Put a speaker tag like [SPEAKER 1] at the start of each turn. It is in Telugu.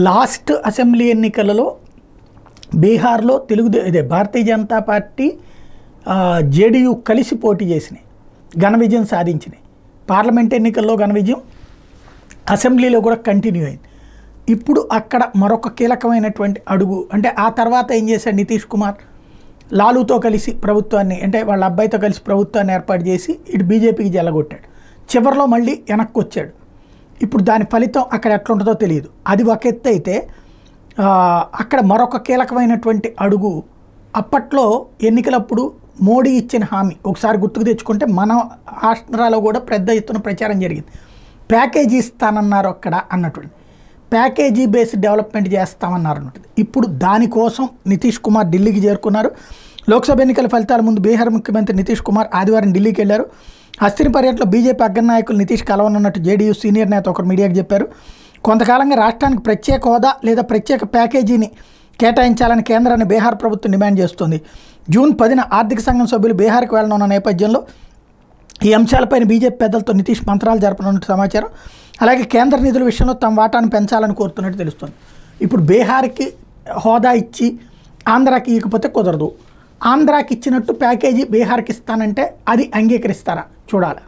[SPEAKER 1] లాస్ట్ అసెంబ్లీ ఎన్నికలలో బీహార్లో భారతీయ జనతా పార్టీ జేడీయూ కలిసి పోటీ చేసినాయి, ఘన విజయం సాధించినాయి. పార్లమెంట్ ఎన్నికల్లో ఘన విజయం, అసెంబ్లీలో కూడా కంటిన్యూ అయింది. ఇప్పుడు అక్కడ మరొక కీలకమైనటువంటి అడుగు అంటే ఆ తర్వాత ఏం చేశాడు నితీష్ కుమార్, లాలూతో కలిసి ప్రభుత్వాన్ని అంటే వాళ్ళ అబ్బాయితో కలిసి ప్రభుత్వాన్ని ఏర్పాటు చేసి ఇటు బీజేపీకి జల్లగొట్టాడు. చివరిలో మళ్ళీ వెనక్కి వచ్చాడు. ఇప్పుడు దాని ఫలితం అక్కడ ఎట్లుంటుందో తెలియదు. అది ఒక ఎత్తు అయితే అక్కడ మరొక కీలకమైనటువంటి అడుగు అప్పట్లో ఎన్నికలప్పుడు మోడీ ఇచ్చిన హామీ ఒకసారి గుర్తుకు తెచ్చుకుంటే మన ఆంధ్రాలో కూడా పెద్ద ఎత్తున ప్రచారం జరిగింది. ప్యాకేజీ ఇస్తానన్నారు అక్కడ అన్నటువంటి, ప్యాకేజీ బేస్డ్ డెవలప్మెంట్ చేస్తామన్నారు అన్నట్టు. ఇప్పుడు దానికోసం నితీష్ కుమార్ ఢిల్లీకి చేరుకున్నారు. లోక్సభ ఎన్నికల ఫలితాల ముందు బీహార్ ముఖ్యమంత్రి నితీష్ కుమార్ ఆదివారం ఢిల్లీకి వెళ్లారు. హస్తిన పర్యటనలో బీజేపీ అగ్రనాయకులు నితీష్ కలవనున్నట్టు జేడీయూ సీనియర్ నేత ఒకరు మీడియాకు చెప్పారు. కొంతకాలంగా రాష్ట్రానికి ప్రత్యేక హోదా లేదా ప్రత్యేక ప్యాకేజీని కేటాయించాలని కేంద్రాన్ని బీహార్ ప్రభుత్వం డిమాండ్ చేస్తోంది. జూన్ 10న ఆర్థిక సంఘం సభ్యులు బీహార్కి వెళ్లనున్న నేపథ్యంలో ఈ అంశాలపైన బీజేపీ పెద్దలతో నితీష్ మంత్రాలు జరపనున్నట్టు సమాచారం. అలాగే కేంద్ర నిధుల విషయంలో తమ వాటాను పెంచాలని కోరుతున్నట్టు తెలుస్తోంది. ఇప్పుడు బీహార్కి హోదా ఇచ్చి ఆంధ్రాకి ఇకపోతే కుదరదు. ఆంధ్రాకి ఇచ్చినట్టు ప్యాకేజీ బీహార్కి ఇస్తానంటే అది అంగీకరిస్తారా చూడాలి.